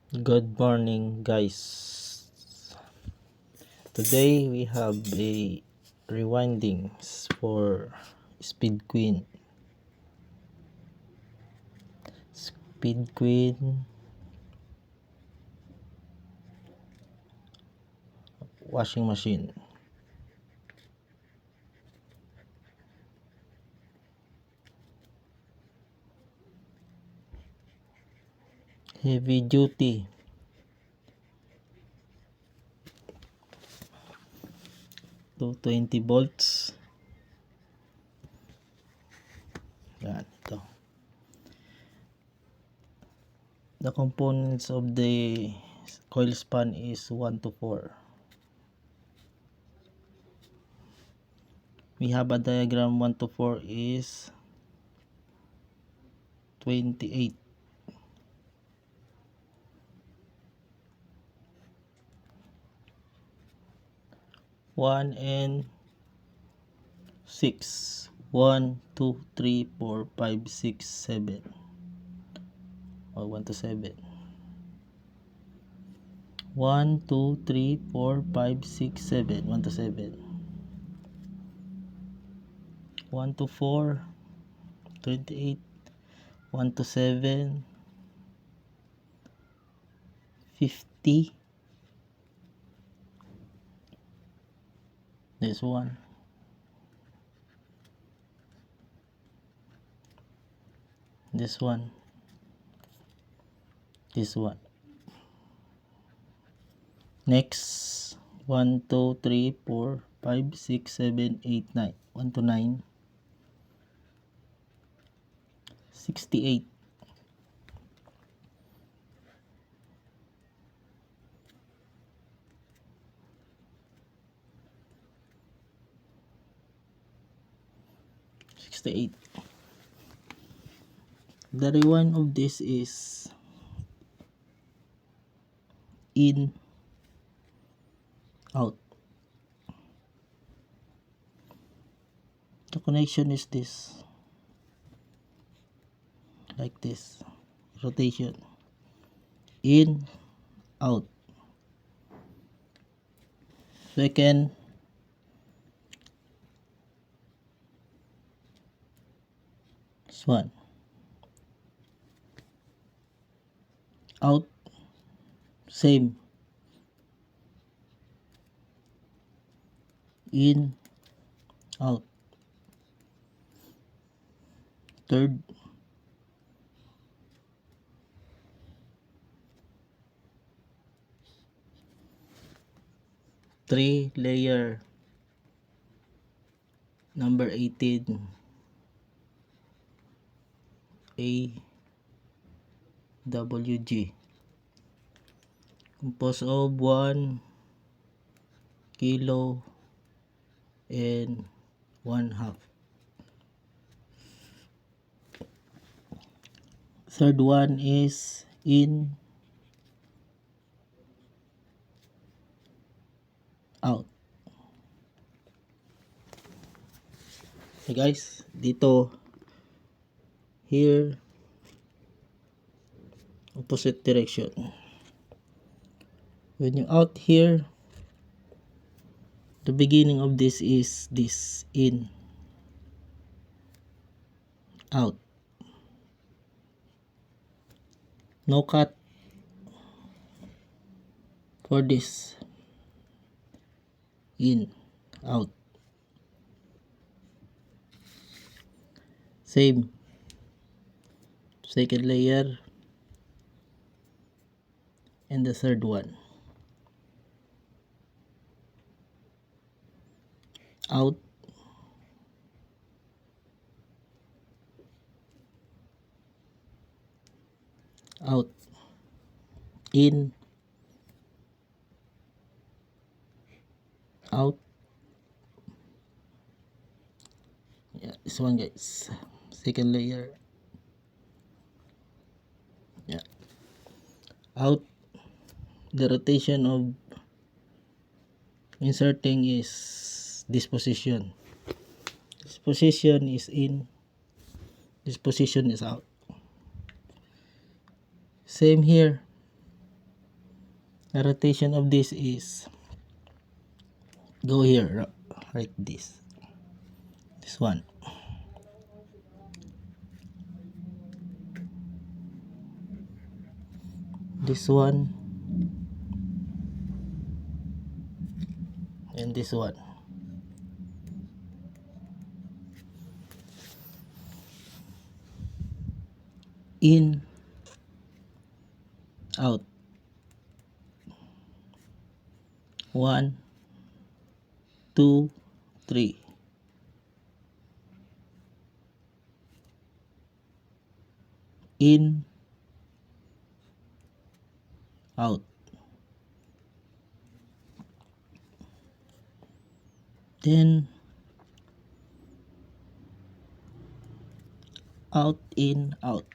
Good morning, guys. Today we have a rewindings for Speed Queen. Speed Queen washing machine. Heavy duty. 220 volts. Yan, ito. The components of the coil span is 1 to 4. We have a diagram. 1 to 4 is 28. 1 and 6. 1, 2, 3, 4, 5, 6, 7. Or 1 to 7. 1, 2, 3, 4, 5, 6, 7. 1 to 7. 1 to 4, 28. 1 to 7, 50. This one. This one. This one. Next. 1, 2, 3, 4, 5, 6, 7, 8, 9. 1 to 9. 68. 68. The rewind of this is in, out. The connection is this, like this, rotation, in, out. Second, this one, out, same, in, out. Third, three layer, number 18, AWG, composed of 1 kilo and 1/2. Third one is in, out. Okay guys, dito, here, opposite direction. When you out here, the beginning of this is this, in, out. No cut for this, in, out. Same, second layer and the third one, out, out, in, out. Yeah, this one guys, second layer, yeah, out. The rotation of inserting is this position. This position is in, this position is out. Same here, The rotation of this is go here, right? This one. This one and this one. In, out. 1, 2, 3. In, out. Then out, in, out.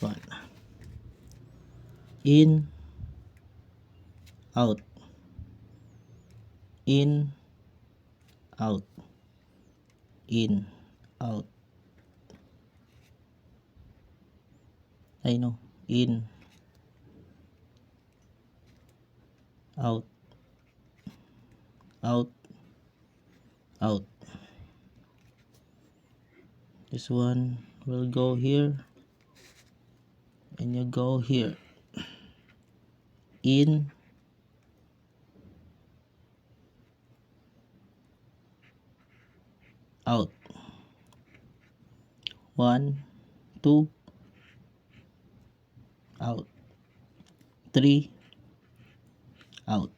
1. In, out. In, out. In, out. I know. In, out, out, out. This one will go here and you go here. In, out. 1, 2, out. 3, out.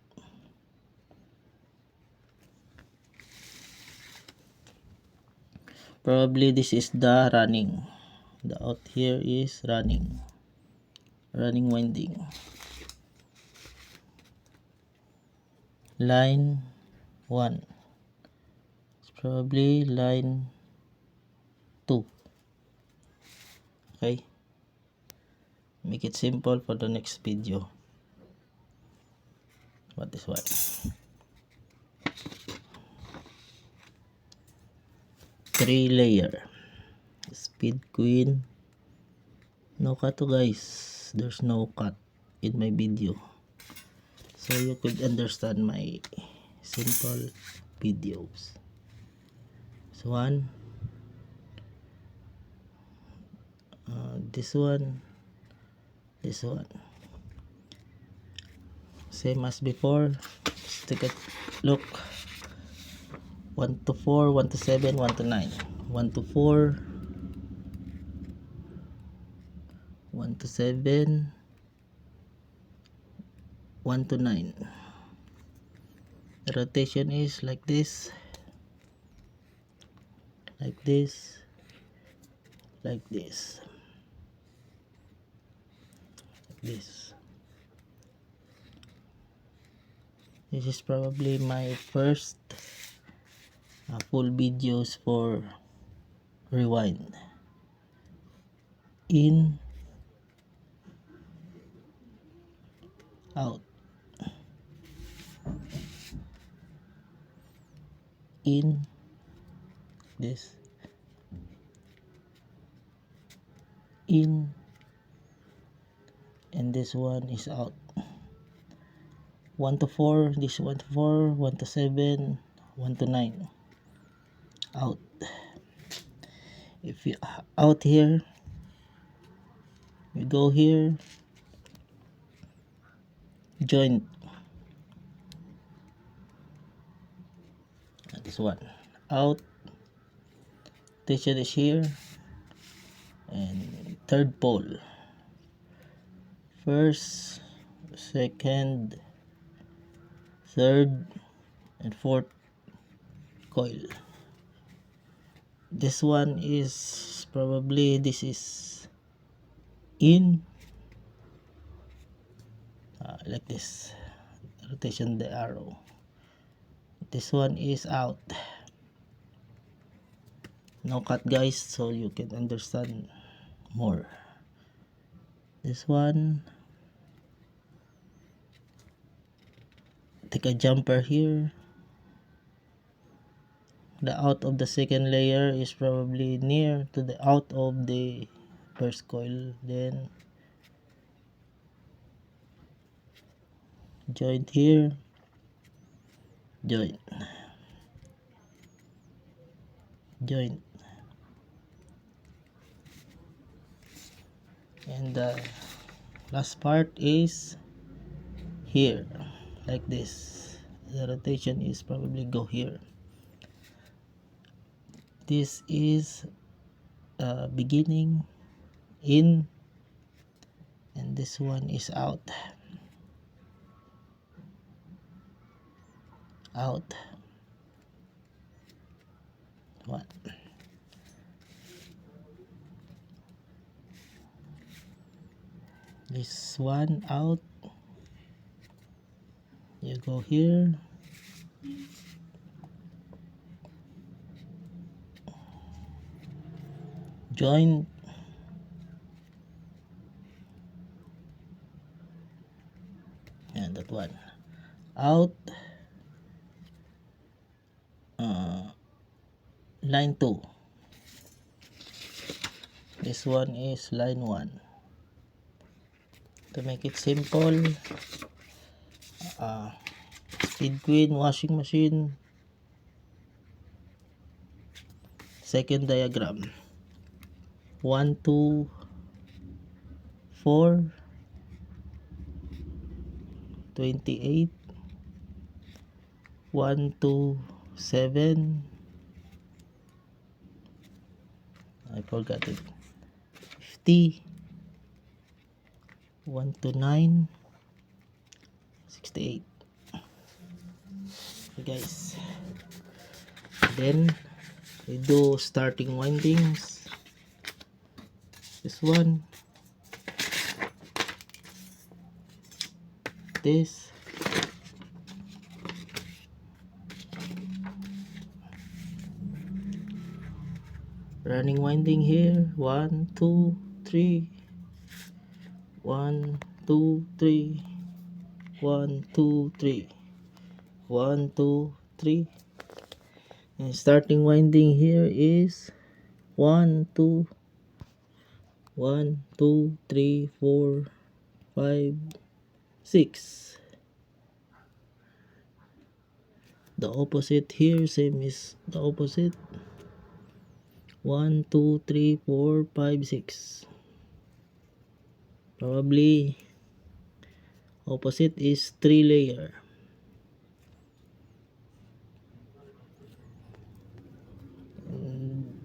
Probably this is the running. The out here is running winding. Line 1. It's probably line 2. Okay, make it simple for the next video. What is what? 3 layer. Speed queen. No cut to guys. There's no cut in my video, so you could understand my simple videos. This one, this one, this one, same as before. Let's take a look. 1 to 4, 1 to 7, 1 to 9, 1 to 4, 1 to 7, 1 to 9. The rotation is like this, like this, like this, like this. This is probably my first full videos for rewind. In, out. In, this. In, and this one is out. 1 to 4, this 1 to 4, 1 to 7, 1 to 9, out. If you out here, you go here, joint. This one out. Tension is here, and third pole, first, second, third, and fourth coil. This one is probably, this is in, like this, rotation the arrow. This one is out. No cut guys, so you can understand more. This one, take a jumper here. The out of the second layer is probably near to the out of the first coil. Then joint here, joint, joint, and the last part is here, like this. The rotation is probably go here. This is beginning, in, and this one is out, out, one. This one out, you go here, join, and that one out, line 2. This one is line 1. To make it simple, speed queen, washing machine, second diagram, 1, 2, 4, 28, 1, 2, 7, I forgot it, 50, 1 to 9, 68. Okay guys, then we do starting windings. This one, this, running winding here, 1, 2, 3, 1, 2, 3, 1, 2, 3, 1, 2, 3, and starting winding here is 1, 2, 1, 2, 3, 4, 5, 6. The opposite here, same is the opposite, 1, 2, 3, 4, 5, 6. Probably opposite is 3 layer.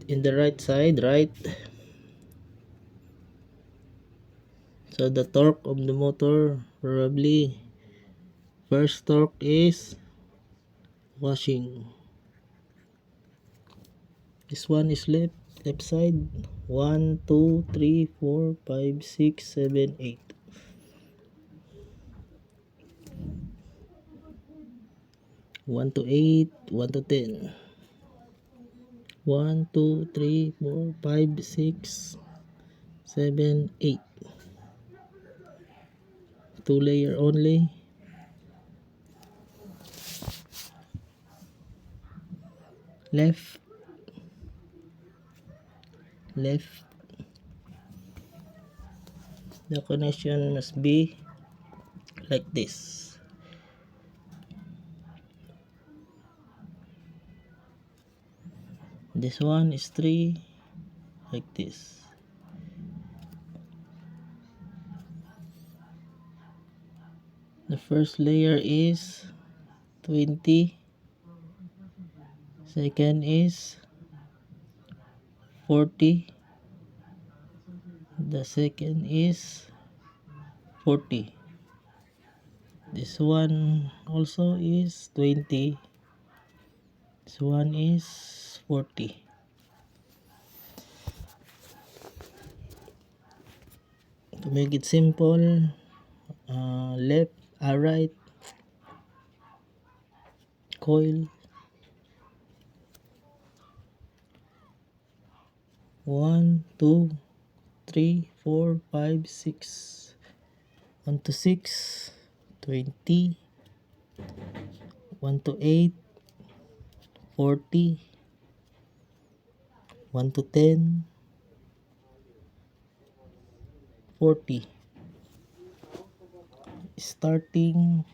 In the right side, right, so the torque of the motor, probably first torque is washing. This one is left side, 1, 2, 3, 4, 5, 6, 7, 8. 1 to 8, 1 to 10. 1, 2, 3, 4, 5, 6, 7, 8. 2 layer only. Left, left. The connection must be like this. This one is 3, like this. The first layer is 20. Second is 40. The second is 40. This one also is 20. This one is 40. To make it simple, left, right, coil, 1, 2, 3, 4, 5, 6. 1 to 6, 20. 1 to 8, 40. 1 to 10, 40. Starting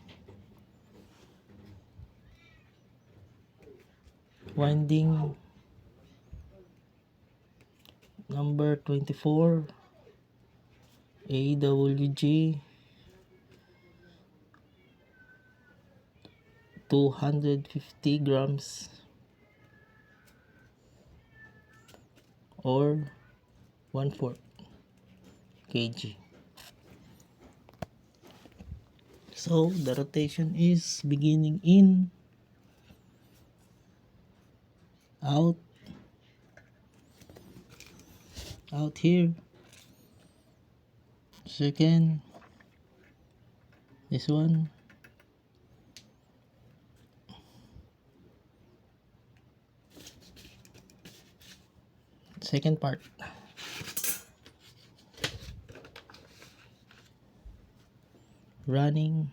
winding number 24, AWG 250 grams or 1/4 kg. So the rotation is beginning in, out, out here, second, this one, second part, running,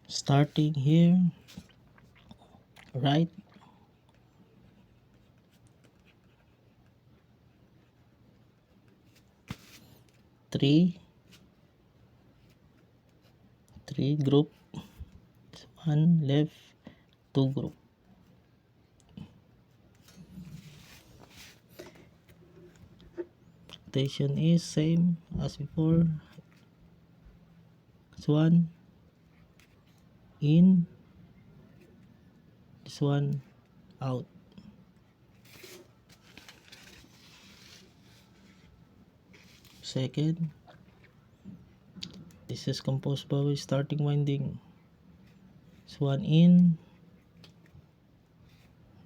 starting here, right, three group, one left, two group. Rotation is same as before. This one in, this one out. Second, this is composed by starting winding. This one in,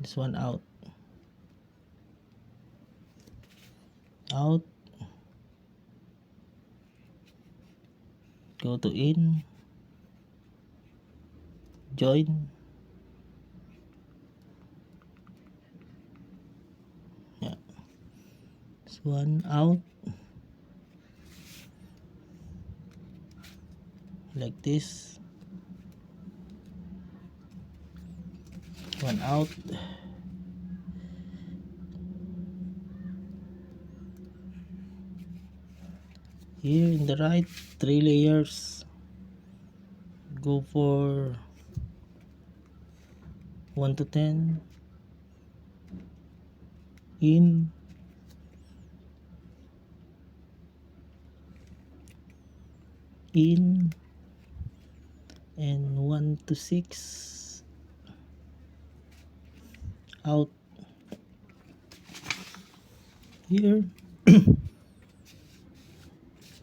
this one out, out, go to in, join, yeah, this one out, like this, one out, here in the right, 3 layers, go for 1 to 10, in, in, and 1 to 6, out, here.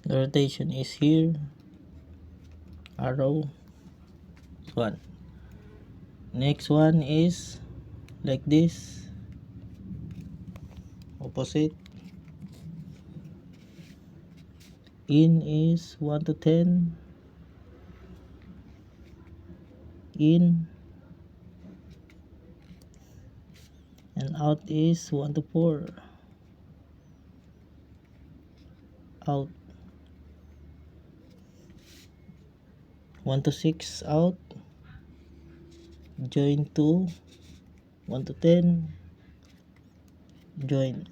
The rotation is here, arrow, one. Next one is like this, opposite, in is 1 to 10, in, and out is 1 to 4, out, 1 to 6, out, join to 1 to 10, join,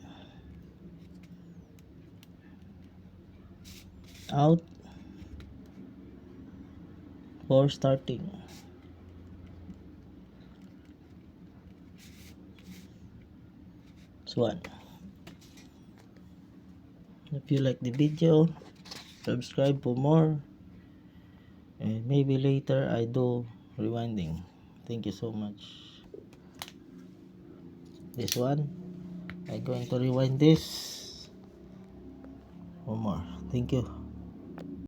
out, for starting. This one. If you like the video, subscribe for more, and maybe later I do rewinding. Thank you so much. This one, I'm going to rewind this for more. Thank you.